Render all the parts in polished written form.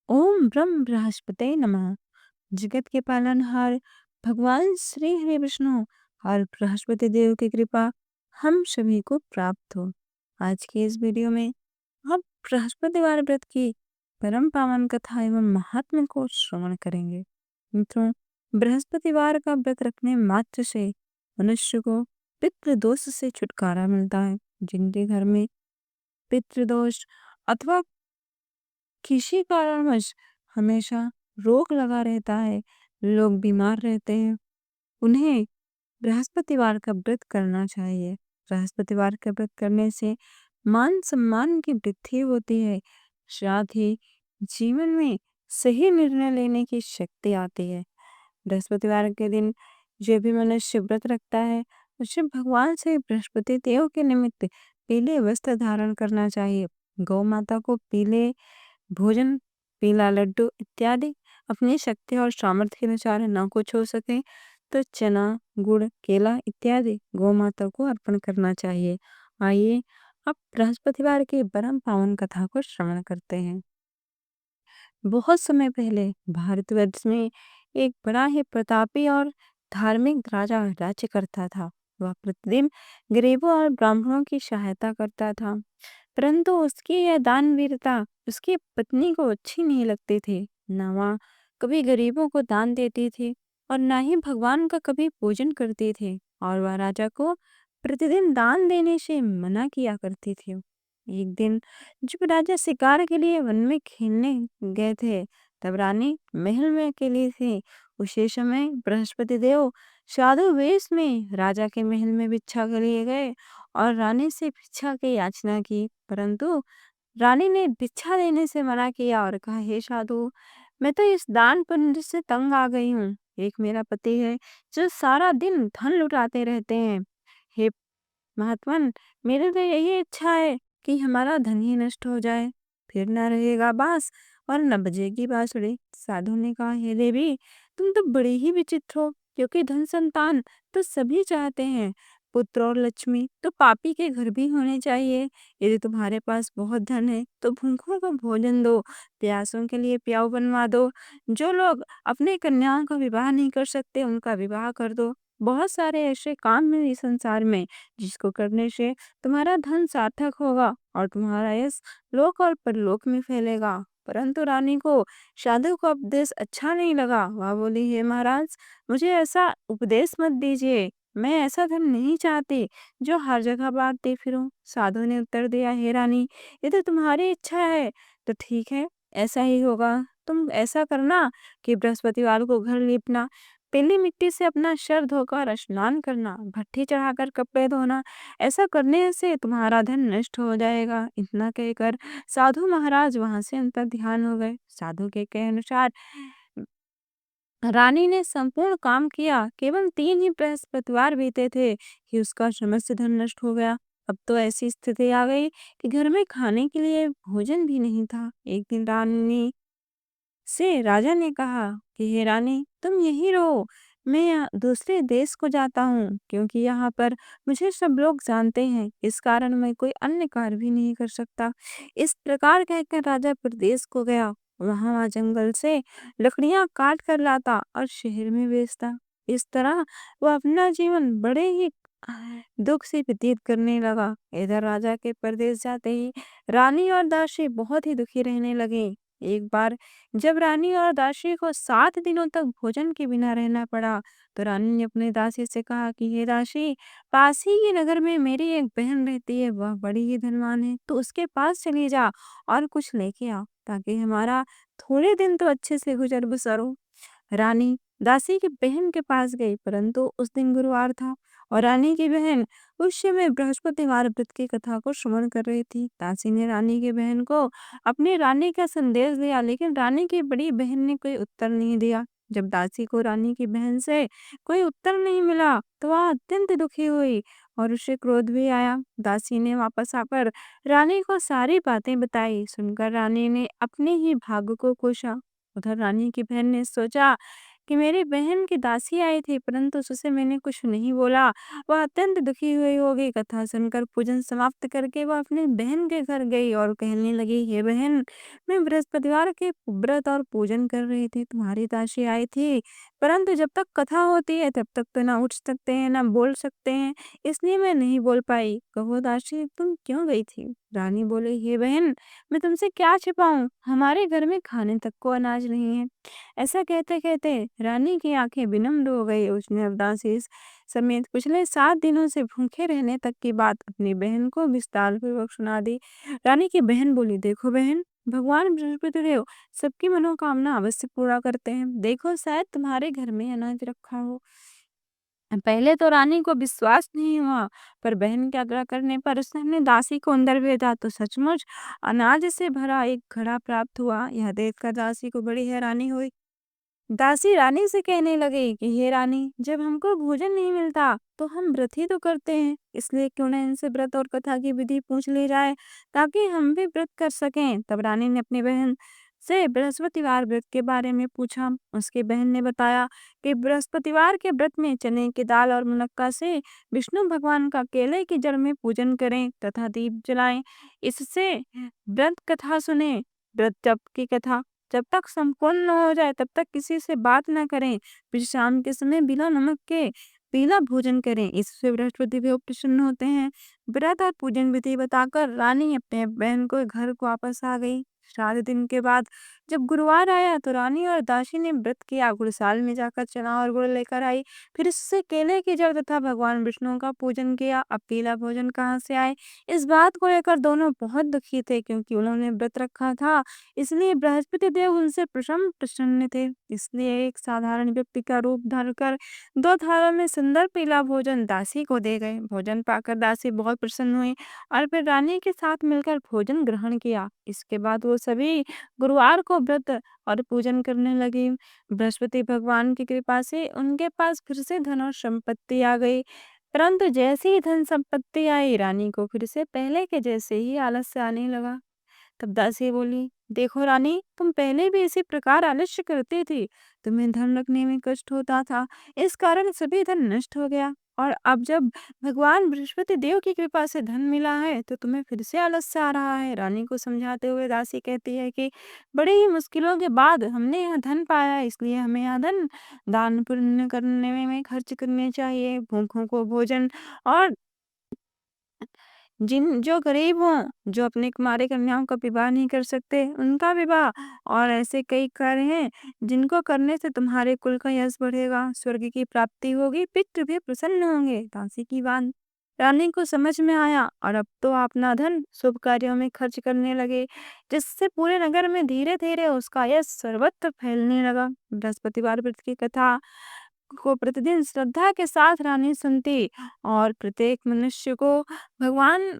ओम ब्रह्म बृहस्पते नमः। जगत के पालनहार भगवान श्री हरि विष्णु और बृहस्पति देव की कृपा हम सभी को प्राप्त हो। आज के इस वीडियो में हम बृहस्पतिवार व्रत की परम पावन कथा एवं महात्म्य को श्रवण करेंगे। मित्रों, बृहस्पतिवार का व्रत रखने मात्र से मनुष्य को पितृदोष से छुटकारा मिलता है। जिनके घर में पितृदोष अथवा किसी कारणवश हमेशा रोग लगा रहता है, लोग बीमार रहते हैं, उन्हें बृहस्पतिवार का व्रत करना चाहिए। बृहस्पतिवार का व्रत करने से मान सम्मान की वृद्धि होती है, साथ ही जीवन में सही निर्णय लेने की शक्ति आती है। बृहस्पतिवार के दिन जो भी मनुष्य व्रत रखता है, उसे भगवान से बृहस्पति देव के निमित्त पीले वस्त्र धारण करना चाहिए। गौ माता को पीले भोजन, पीला लड्डू इत्यादि अपनी शक्ति और सामर्थ्य के अनुसार न कुछ हो सके तो चना, गुड़, केला इत्यादि गौ माता को अर्पण करना चाहिए। आइए अब बृहस्पतिवार की परम पावन कथा को श्रवण करते हैं। बहुत समय पहले भारतवर्ष में एक बड़ा ही प्रतापी और धार्मिक राजा राज्य करता था। वह प्रतिदिन गरीबों और ब्राह्मणों की सहायता करता था, परंतु उसकी यह दानवीरता उसकी पत्नी को अच्छी नहीं लगती थी। न वह कभी गरीबों को दान देती थी और न ही भगवान का कभी पूजन करती थी, और वह राजा को प्रतिदिन दान देने से मना किया करती थी। एक दिन जब राजा शिकार के लिए वन में खेलने गए थे, तब रानी महल में अकेली थी। उसी समय बृहस्पति देव साधु वेश में राजा के महल में भिक्षा के लिए गए और रानी से भिक्षा की याचना की, परंतु रानी ने भिक्षा देने से मना किया और कहा, हे साधु, मैं तो इस दान पुण्य से तंग आ गई हूँ। एक मेरा पति है जो सारा दिन धन लुटाते रहते हैं। हे महात्मन, मेरी तो यही इच्छा है कि हमारा धन ही नष्ट हो जाए, फिर न रहेगा बांस और न बजेगी बांसुरी। साधु ने कहा, हे देवी, तुम तो बड़ी ही विचित्र हो, क्योंकि धन संतान तो सभी चाहते हैं, पुत्र और लक्ष्मी तो पापी के घर भी होने चाहिए। यदि तुम्हारे पास बहुत धन है तो भूखों को भोजन दो, प्यासों के लिए प्याऊ बनवा दो, जो लोग अपने कन्याओं का विवाह नहीं कर सकते उनका विवाह कर दो। बहुत सारे ऐसे काम हैं इस संसार में जिसको करने से तुम्हारा धन सार्थक होगा और तुम्हारा यश लोक और परलोक में फैलेगा। परंतु रानी को साधु का उपदेश अच्छा नहीं लगा। वह बोली, हे महाराज, मुझे ऐसा उपदेश मत दीजिए, मैं ऐसा धन नहीं चाहती जो हर जगह बांटती फिरूं। साधु ने उत्तर दिया, हे रानी, ये तो तुम्हारी इच्छा है तो ठीक है, ऐसा ही होगा। तुम ऐसा करना कि बृहस्पतिवार को घर लीपना, पीली मिट्टी से अपना सिर धोकर स्नान करना, भट्ठी चढ़ाकर कपड़े धोना। ऐसा करने से तुम्हारा धन नष्ट हो जाएगा। इतना कहकर साधु महाराज वहां से अंतर ध्यान हो गए। साधु के कहे अनुसार रानी ने संपूर्ण काम किया। केवल 3 ही बृहस्पतिवार बीते थे कि उसका समस्त धन नष्ट हो गया। अब तो ऐसी स्थिति आ गई कि घर में खाने के लिए भोजन भी नहीं था। एक दिन रानी से राजा ने कहा कि हे रानी, तुम यहीं रहो, मैं यहाँ दूसरे देश को जाता हूँ, क्योंकि यहाँ पर मुझे सब लोग जानते हैं, इस कारण मैं कोई अन्य कार्य भी नहीं कर सकता। इस प्रकार कहकर राजा प्रदेश को गया। वहां जंगल से लकड़ियां काट कर लाता और शहर में बेचता। इस तरह वह अपना जीवन बड़े ही दुख से व्यतीत करने लगा। इधर राजा के प्रदेश जाते ही रानी और दासी बहुत ही दुखी रहने लगे। एक बार जब रानी और दासी को 7 दिनों तक भोजन के बिना रहना पड़ा, तो रानी ने अपने दासी से कहा कि हे दासी, पास ही के नगर में मेरी एक बहन रहती है, वह बड़ी ही धनवान है, तो उसके पास चली जा और कुछ लेके आ, ताकि हमारा थोड़े दिन तो अच्छे से गुजर बसर हो। रानी दासी की बहन के पास गई, परंतु उस दिन गुरुवार था और रानी की बहन उस समय बृहस्पतिवार व्रत की कथा को श्रवण कर रही थी। दासी ने रानी की बहन को अपनी रानी का संदेश दिया, लेकिन रानी की बड़ी बहन ने कोई उत्तर नहीं दिया। जब दासी को रानी की बहन से कोई उत्तर नहीं मिला तो वह अत्यंत दुखी हुई और उसे क्रोध भी आया। दासी ने वापस आकर रानी को सारी बातें बताई। सुनकर रानी ने अपने ही भाग्य को कोसा। उधर रानी की बहन ने सोचा कि मेरी बहन की दासी आई थी, परंतु उससे मैंने कुछ नहीं बोला। वह अत्यंत दुखी हुई होगी। कथा सुनकर पूजन समाप्त करके वह अपनी बहन के घर गई और कहने लगी, हे बहन, मैं बृहस्पतिवार के व्रत और पूजन कर रही थी, तुम्हारी दासी आई थी, परंतु जब तक कथा होती है तब तक तो ना उठ सकते हैं ना बोल सकते हैं, इसलिए मैं नहीं बोल पाई। कहो दासी, तुम क्यों गई थी? रानी बोली, हे बहन, मैं तुमसे क्या छिपाऊं, हमारे घर में खाने तक को अनाज नहीं है। ऐसा कहते कहते रानी की आंखें विनम्र हो गई। उसने अवदासी समेत पिछले 7 दिनों से भूखे रहने तक की बात अपनी बहन को विस्तार पूर्वक सुना दी। रानी की बहन बोली, देखो बहन, भगवान बृहस्पति देव सबकी मनोकामना अवश्य पूरा करते हैं। देखो, शायद तुम्हारे घर में अनाज रखा हो। पहले तो रानी को विश्वास नहीं हुआ, पर बहन के आग्रह करने पर उसने अपनी दासी को अंदर भेजा तो सचमुच अनाज से भरा एक घड़ा प्राप्त हुआ। यह देखकर दासी को बड़ी हैरानी हुई। दासी रानी से कहने लगी कि हे रानी, जब हमको भोजन नहीं मिलता तो हम व्रत ही तो करते हैं, इसलिए क्यों न इनसे व्रत और कथा की विधि पूछ ली जाए, ताकि हम भी व्रत कर सकें। तब रानी ने अपनी बहन से बृहस्पतिवार व्रत के बारे में पूछा। उसकी बहन ने बताया कि बृहस्पतिवार के व्रत में चने की दाल और मुनक्का से विष्णु भगवान का केले की जड़ में पूजन करें तथा दीप जलाएं। इससे व्रत कथा सुने। व्रत जप की कथा जब तक संपूर्ण न हो जाए तब तक किसी से बात न करें। फिर शाम के समय बिना नमक के पीला भोजन करें, इससे बृहस्पति भी प्रसन्न होते हैं। व्रत और पूजन विधि बताकर रानी अपने बहन को घर को वापस आ गई। 7 दिन के बाद जब गुरुवार आया तो रानी और दासी ने व्रत किया। गुड़साल में जाकर चना और गुड़ लेकर आई, फिर इससे केले की जड़ तथा भगवान विष्णु का पूजन किया। अब पीला भोजन कहाँ से आए, इस बात को लेकर दोनों बहुत दुखी थे, क्योंकि उन्होंने व्रत रखा था, इसलिए बृहस्पति देव उनसे प्रसन्न थे। इसलिए एक साधारण व्यक्ति का रूप धरकर 2 थालों में सुंदर पीला भोजन दासी को दे गए। भोजन पाकर दासी बहुत प्रसन्न हुई और फिर रानी के साथ मिलकर भोजन ग्रहण किया। इसके बाद वो सभी गुरुवार को व्रत और पूजन करने लगी। बृहस्पति भगवान की कृपा से उनके पास फिर से धन और संपत्ति आ गई। परंतु जैसे ही धन संपत्ति आई, रानी को फिर से पहले के जैसे ही आलस्य आने लगा। तब दासी बोली, देखो रानी, तुम पहले भी इसी प्रकार आलस्य करती थी, तुम्हें धन रखने में कष्ट होता था, इस कारण सभी धन नष्ट हो गया, और अब जब भगवान बृहस्पति देव की कृपा से धन मिला है तो तुम्हें फिर से आलस्य आ रहा है। रानी को समझाते हुए दासी कहती है कि बड़ी ही मुश्किलों के बाद हमने यह धन पाया, इसलिए हमें यह धन दान पुण्य करने में खर्च करने चाहिए। भूखों को भोजन और जो गरीब हों, जो अपने कुमारी कन्याओं का विवाह नहीं कर सकते, उनका विवाह, और ऐसे कई कार्य हैं जिनको करने से तुम्हारे कुल का यश बढ़ेगा, स्वर्ग की प्राप्ति होगी, पितृ भी प्रसन्न होंगे। दासी की बात रानी को समझ में आया और अब तो अपना धन शुभ कार्यों में खर्च करने लगे, जिससे पूरे नगर में धीरे धीरे उसका यश सर्वत्र फैलने लगा। बृहस्पतिवार व्रत की कथा को प्रतिदिन श्रद्धा के साथ रानी सुनती और प्रत्येक मनुष्य को भगवान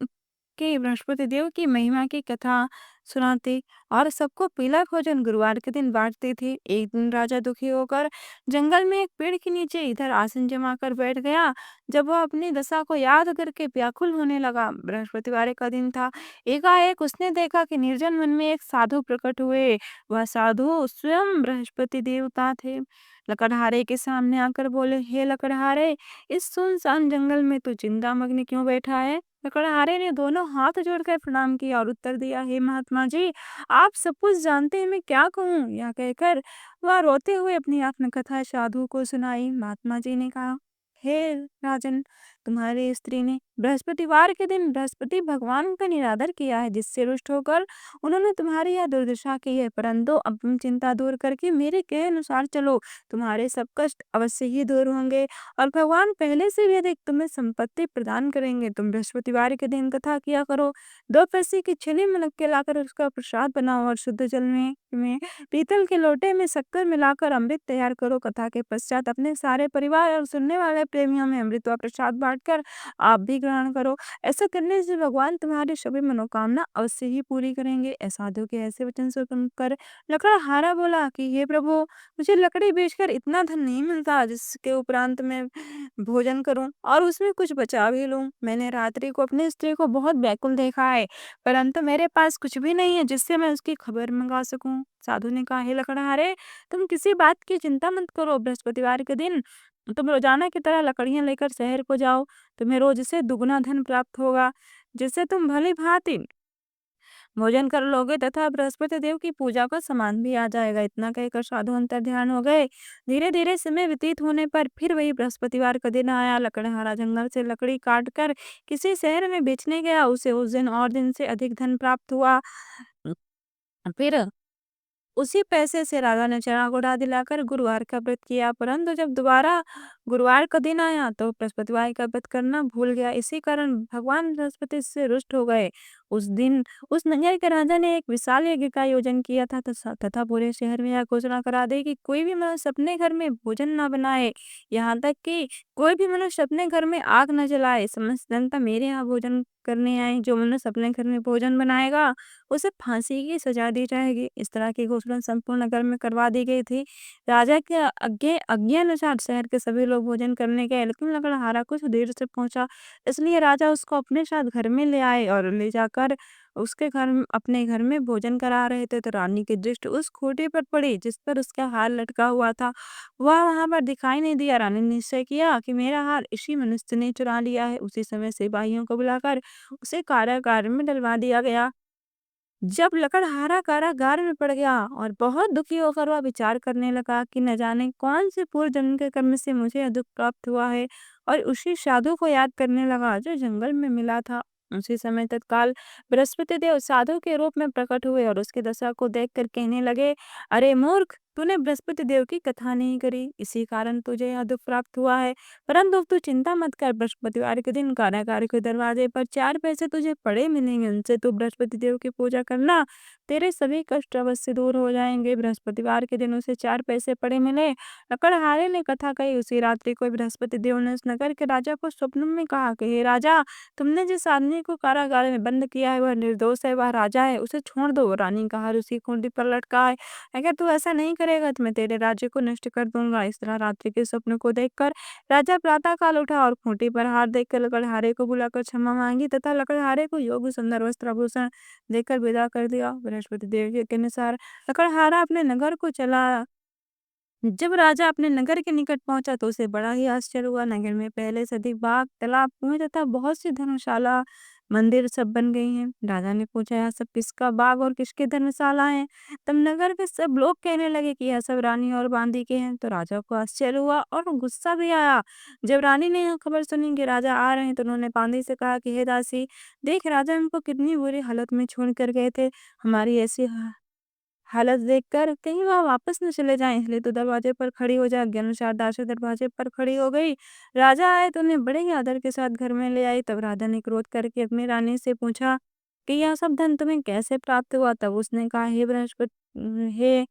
के बृहस्पति देव की महिमा की कथा सुनाती और सबको पीला भोजन गुरुवार के दिन बांटती थी। एक दिन राजा दुखी होकर जंगल में एक पेड़ के नीचे इधर आसन जमा कर बैठ गया। जब वह अपनी दशा को याद करके व्याकुल होने लगा, बृहस्पतिवार का दिन था, एकाएक उसने देखा कि निर्जन वन में एक साधु प्रकट हुए। वह साधु स्वयं बृहस्पति देवता थे। लकड़हारे के सामने आकर बोले, हे लकड़हारे, इस सुनसान जंगल में तू चिंता मग्न क्यों बैठा है? लकड़हारे ने दोनों हाथ जोड़कर प्रणाम किया और उत्तर दिया, हे महात्मा जी, आप सब कुछ जानते हैं, मैं क्या कहूँ? यह कहकर वह रोते हुए अपनी आत्मकथा साधु को सुनाई। महात्मा जी ने कहा, हे राजन, तुम्हारी स्त्री ने बृहस्पतिवार के दिन बृहस्पति भगवान का निरादर किया है, जिससे रुष्ट होकर उन्होंने तुम्हारी यह दुर्दशा की है। परंतु अब तुम चिंता दूर करके मेरे कहे अनुसार चलो, तुम्हारे सब कष्ट अवश्य ही दूर होंगे और भगवान पहले से भी अधिक तुम्हें संपत्ति प्रदान करेंगे। तुम बृहस्पतिवार के दिन कथा किया करो, 2 पैसे की छेनी में के लाकर उसका प्रसाद बनाओ और शुद्ध जल में पीतल के लोटे में शक्कर मिलाकर अमृत तैयार करो। कथा के पश्चात अपने सारे परिवार और सुनने वाले प्रेमियों में अमृत व प्रसाद बांटो। काट कर आप भी ग्रहण करो। ऐसा करने से भगवान तुम्हारी सभी मनोकामना अवश्य ही पूरी करेंगे। साधु के ऐसे वचन सुनकर लकड़हारा बोला कि हे प्रभु, मुझे लकड़ी बेचकर इतना धन नहीं मिलता जिसके उपरांत मैं भोजन करूं और उसमें कुछ बचा भी लूं। मैंने रात्रि को अपनी स्त्री को बहुत व्याकुल देखा है, परंतु मेरे पास कुछ भी नहीं है जिससे मैं उसकी खबर मंगा सकूं। साधु ने कहा, हे लकड़हारे, तुम किसी बात की चिंता मत करो। बृहस्पतिवार के दिन तुम रोजाना की तरह लकड़ियां लेकर शहर को जाओ। तुम्हें रोज से दुगना धन प्राप्त होगा, जिससे तुम भली भांति भोजन कर लोगे तथा बृहस्पति देव की पूजा का सामान भी आ जाएगा। इतना कहकर साधु अंतर ध्यान हो गए। धीरे धीरे समय व्यतीत होने पर फिर वही बृहस्पतिवार का दिन आया। लकड़हारा जंगल से लकड़ी काट कर किसी शहर में बेचने गया। उसे उस दिन और दिन से अधिक धन प्राप्त हुआ। फिर उसी पैसे से राजा ने चना गुड़ा दिलाकर गुरुवार का व्रत किया, परंतु जब दोबारा गुरुवार का दिन आया तो बृहस्पतिवार का व्रत करना भूल गया। इसी कारण भगवान बृहस्पति से रुष्ट हो गए। उस दिन उस नगर के राजा ने एक विशाल यज्ञ का आयोजन किया था तथा पूरे शहर में यह घोषणा करा दी कि कोई भी मनुष्य अपने घर में भोजन न बनाए, यहाँ तक कि कोई भी मनुष्य अपने घर में आग न जलाए। समस्त जनता मेरे यहाँ भोजन करने आए। जो मनुष्य अपने घर में भोजन बनाएगा उसे फांसी की सजा दी जाएगी। इस तरह की घोषणा संपूर्ण नगर में करवा दी गई थी। राजा के आज्ञानुसार शहर के सभी लोग भोजन करने गए, लेकिन लकड़हारा कुछ देर से पहुंचा, इसलिए राजा उसको अपने साथ घर में ले आए और ले जाकर उसके अपने घर में भोजन करा रहे थे। तो रानी की दृष्टि उस खूंटी पर पड़ी जिस पर उसका हार लटका हुआ था। वह वहां पर दिखाई नहीं दिया। रानी ने निश्चय किया कि मेरा हार इसी मनुष्य ने चुरा लिया है। उसी समय सिपाहियों को बुलाकर उसे कारागार में डलवा दिया गया। जब लकड़हारा कारागार में पड़ गया और बहुत दुखी होकर वह विचार करने लगा कि न जाने कौन से पूर्व जन्म के कर्म से मुझे यह दुख प्राप्त हुआ है, और उसी साधु को याद करने लगा जो जंगल में मिला था। उसी समय तत्काल बृहस्पति देव साधु के रूप में प्रकट हुए और उसकी दशा को देखकर कहने लगे, अरे मूर्ख, तूने बृहस्पति देव की कथा नहीं करी, इसी कारण तुझे यह दुख प्राप्त हुआ है। परंतु अब तू चिंता मत कर। बृहस्पतिवार के दिन कारागार के दरवाजे पर 4 पैसे तुझे पड़े मिलेंगे, उनसे तू बृहस्पति देव की पूजा करना, तेरे सभी कष्ट अवश्य दूर हो जाएंगे। बृहस्पतिवार के दिन उसे 4 पैसे पड़े मिले। लकड़हारे ने कथा कही। उसी रात्रि को बृहस्पति देव ने उस नगर के राजा को स्वप्न में कहा कि हे राजा, तुमने जिस आदमी को कारागार में बंद किया है वह निर्दोष है, वह राजा है, उसे छोड़ दो। रानी का हार उसी खूंटी पर लटका है। अगर तू ऐसा नहीं करेगा तो मैं तेरे राज्य को नष्ट कर दूंगा। इस तरह रात्रि के स्वप्न को देखकर राजा प्रातः काल उठा और खूंटी पर हार देखकर लकड़हारे को बुलाकर क्षमा मांगी तथा लकड़हारे को योग्य सुंदर वस्त्र आभूषण देकर विदा कर दिया। बृहस्पति देव के अनुसार लकड़हारा अपने नगर को चला। जब राजा अपने नगर के निकट पहुंचा तो उसे बड़ा ही आश्चर्य हुआ। नगर में पहले से अधिक बाग, तालाब, कुएं तथा बहुत सी धर्मशाला, मंदिर सब बन गई हैं। राजा ने पूछा, यह सब किसका बाग और किसकी धर्मशाला है? तब नगर के सब लोग कहने लगे कि यह सब रानी और बांदी के हैं। तो राजा को आश्चर्य हुआ और गुस्सा भी आया। जब रानी ने यह खबर सुनी कि राजा आ रहे हैं तो उन्होंने बांदी से कहा कि हे दासी, देख राजा हमको कितनी बुरी हालत में छोड़ कर गए थे। हमारी ऐसी हालत देखकर कहीं वह वापस न चले जाएं, इसलिए तो दरवाजे पर खड़ी हो जा। अनुसार दासी दरवाजे पर खड़ी हो गई। राजा आए तो उन्हें बड़े ही आदर के साथ घर में ले आई। तब राजा ने क्रोध करके अपनी रानी से पूछा कि यह सब धन तुम्हें कैसे प्राप्त हुआ? तब उसने कहा, हे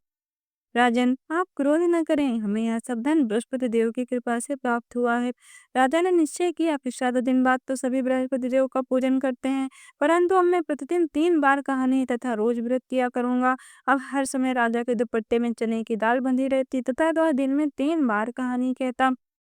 राजन, आप क्रोध न करें, हमें यह सब धन बृहस्पति देव की कृपा से प्राप्त हुआ है। राजा ने निश्चय किया कि 7 दिन बाद तो सभी बृहस्पति देव का पूजन करते हैं, परंतु अब मैं प्रतिदिन 3 बार कहानी तथा रोज व्रत किया करूंगा। अब हर समय राजा के दुपट्टे में चने की दाल बंधी रहती तथा वह दिन में 3 बार कहानी कहता।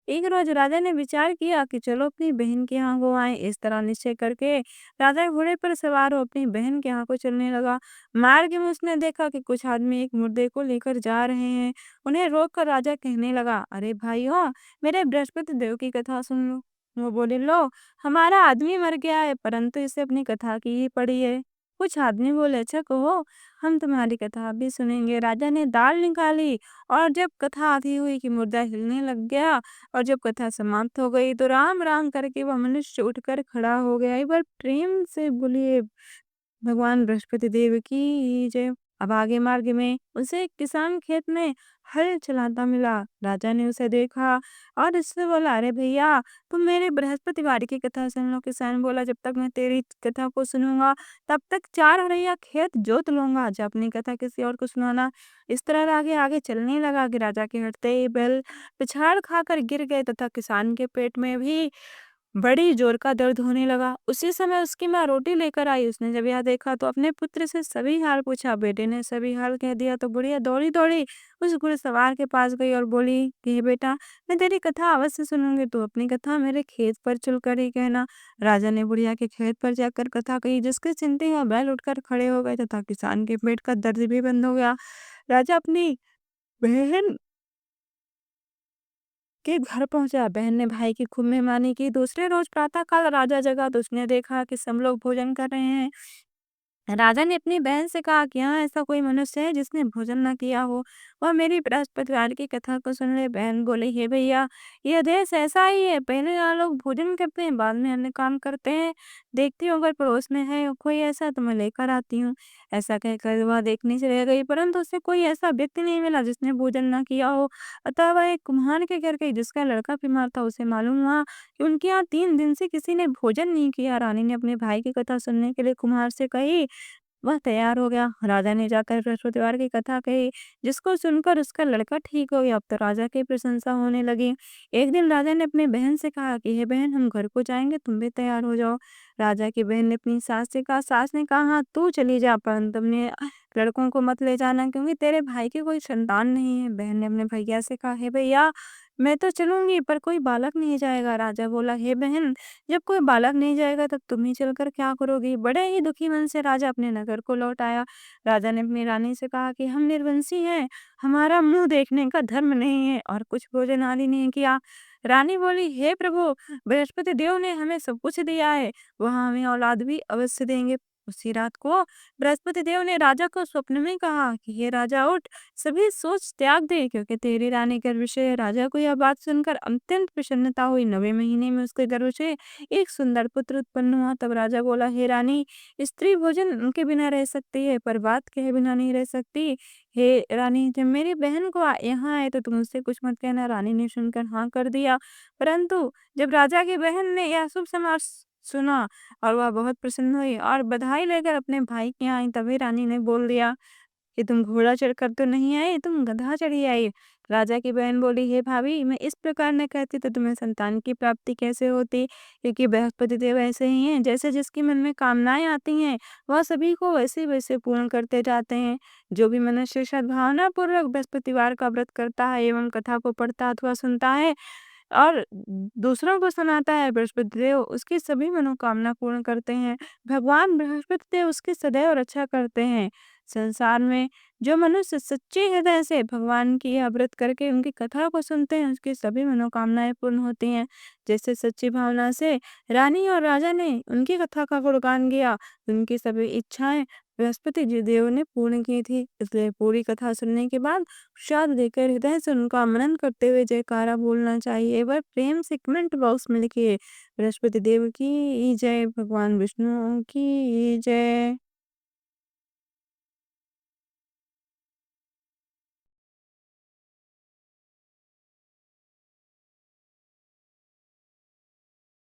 एक रोज राजा ने विचार किया कि चलो अपनी बहन के यहाँ हो आए। इस तरह निश्चय करके राजा घोड़े पर सवार हो अपनी बहन के यहाँ को चलने लगा। मार्ग में उसने देखा कि कुछ आदमी एक मुर्दे को लेकर जा रहे हैं। उन्हें रोककर राजा कहने लगा, अरे भाइयों, मेरे बृहस्पति देव की कथा सुन लो। वो बोले, लो, हमारा आदमी मर गया है, परंतु इसे अपनी कथा की ही पड़ी है। कुछ आदमी बोले, अच्छा कहो, हम तुम्हारी कथा भी सुनेंगे। राजा ने दाल निकाली और जब कथा आधी हुई कि मुर्दा हिलने लग गया और जब कथा समाप्त हो गई तो राम राम करके वह मनुष्य उठकर खड़ा हो गया। एक बार प्रेम से बोलिए भगवान बृहस्पति देव की जय। अब आगे मार्ग में उसे एक किसान खेत में हल चलाता मिला। राजा ने उसे देखा और इससे बोला, अरे भैया, तुम मेरे बृहस्पतिवार की कथा सुन लो। किसान बोला, जब तक मैं तेरी कथा को सुनूंगा तब तक 4 हरैया खेत जोत लूंगा। जब अपनी कथा किसी और को सुनाना। इस तरह आगे आगे चलने लगा कि राजा के हटते ही बैल पिछाड़ खाकर गिर गए तथा किसान के पेट में भी बड़ी जोर का दर्द होने लगा। उसी समय उसकी माँ रोटी लेकर आई। उसने जब यह देखा तो अपने पुत्र से सभी हाल पूछा। बेटे ने सभी हाल कह दिया तो बुढ़िया दौड़ी-दौड़ी उस घुड़सवार के पास गई और बोली कि हे बेटा, मैं तेरी कथा अवश्य सुनूँगी, तू अपनी कथा मेरे खेत पर चलकर ही कहना। राजा ने बुढ़िया के खेत पर जाकर कथा कही, जिसके सुनते ही वह बैल उठकर खड़े हो गए तथा किसान के पेट का दर्द भी बंद हो गया। राजा अपनी बहन के घर पहुंचा। बहन ने भाई की खूब मेहमानी की। दूसरे रोज प्रातःकाल राजा जगा तो उसने देखा कि सब लोग भोजन कर रहे हैं। राजा ने अपनी बहन से कहा कि यहाँ ऐसा कोई मनुष्य है जिसने भोजन न किया हो, वह मेरी बृहस्पतिवार की कथा को सुन ले। बहन बोली, हे भैया, यह देश ऐसा ही है, पहले यहाँ लोग भोजन करते हैं, बाद में अन्य काम करते हैं। देखती हूँ अगर पड़ोस में है कोई ऐसा तो मैं लेकर आती हूँ। ऐसा कहकर वह देखने चली गई, परंतु उसे कोई ऐसा व्यक्ति नहीं मिला जिसने भोजन न किया हो। अतः वह एक कुम्हार के घर गई जिसका लड़का बीमार था। उसे मालूम हुआ कि उनके यहाँ 3 दिन से किसी ने भोजन नहीं किया। रानी ने अपने भाई की कथा सुनने के लिए कुम्हार से कही। वह तैयार हो गया। राजा ने जाकर बृहस्पतिवार की कथा कही, जिसको सुनकर उसका लड़का ठीक हो गया। अब तो राजा की प्रशंसा होने लगी। एक दिन राजा ने अपनी बहन से कहा कि हे बहन, हम घर को जाएंगे, तुम भी तैयार हो जाओ। राजा की बहन ने अपनी सास से कहा। सास ने कहा, हाँ तू चली जा, परंतु अपने लड़कों को मत ले जाना, क्योंकि तेरे भाई की कोई संतान नहीं है। बहन ने अपने भैया से कहा, हे भैया, मैं तो चलूंगी पर कोई बालक नहीं जाएगा। राजा बोला, हे बहन, जब कोई बालक नहीं जाएगा तब तुम ही चलकर क्या करोगी। बड़े ही दुखी मन से राजा अपने नगर को लौट आया। राजा ने अपनी रानी से कहा कि हम निर्वंशी हैं, हमारा मुंह देखने का धर्म नहीं है और कुछ भोजन आदि नहीं किया। रानी बोली, हे प्रभु, बृहस्पति देव ने हमें सब कुछ दिया है, वह हमें औलाद भी अवश्य देंगे। उसी रात को बृहस्पति देव ने राजा को स्वप्न में कहा कि हे राजा, उठ, सभी सोच त्याग दे, क्योंकि तेरी रानी गर्भ से है। राजा को यह बात सुनकर अत्यंत प्रसन्नता हुई। 9वें महीने में उसके गर्भ से एक सुंदर पुत्र उत्पन्न हुआ। तब राजा बोला, हे रानी, स्त्री भोजन उनके बिना रह सकती है पर बात कहे बिना नहीं रह सकती। हे रानी, जब मेरी बहन को यहाँ आए तो तुम उससे कुछ मत कहना। रानी ने सुनकर हाँ कर दिया। परंतु जब राजा की बहन ने यह शुभ समाचार सुना और वह बहुत प्रसन्न हुई और बधाई लेकर अपने भाई के यहाँ आई, तभी रानी ने बोल दिया कि तुम घोड़ा चढ़कर तो नहीं आई, तुम गधा चढ़ी आई। राजा की बहन बोली, हे भाभी, मैं इस प्रकार न कहती तो तुम्हें संतान की प्राप्ति कैसे होती, क्योंकि बृहस्पति देव ऐसे ही हैं, जैसे जिसके मन में कामनाएं आती हैं वह सभी को वैसे वैसे पूर्ण करते जाते हैं। जो भी मनुष्य सद्भावना पूर्वक बृहस्पतिवार का व्रत करता है एवं कथा को पढ़ता अथवा सुनता है और दूसरों को सुनाता है, बृहस्पति देव उसकी सभी मनोकामना पूर्ण करते हैं। भगवान बृहस्पति देव उसकी सदैव रक्षा करते हैं। संसार में जो मनुष्य सच्चे हृदय से भगवान की यह व्रत करके उनकी कथा को सुनते हैं, उसकी सभी मनोकामनाएं पूर्ण होती हैं। जैसे सच्ची भावना से रानी और राजा ने उनकी कथा का गुणगान किया, उनकी सभी इच्छाएं बृहस्पति जी देव ने पूर्ण की थी। इसलिए पूरी कथा सुनने के बाद प्रसाद देकर हृदय से उनका मनन करते हुए जयकारा बोलना चाहिए। वह प्रेम से कमेंट बॉक्स में लिखिए, बृहस्पति देव की जय, भगवान विष्णु की जय।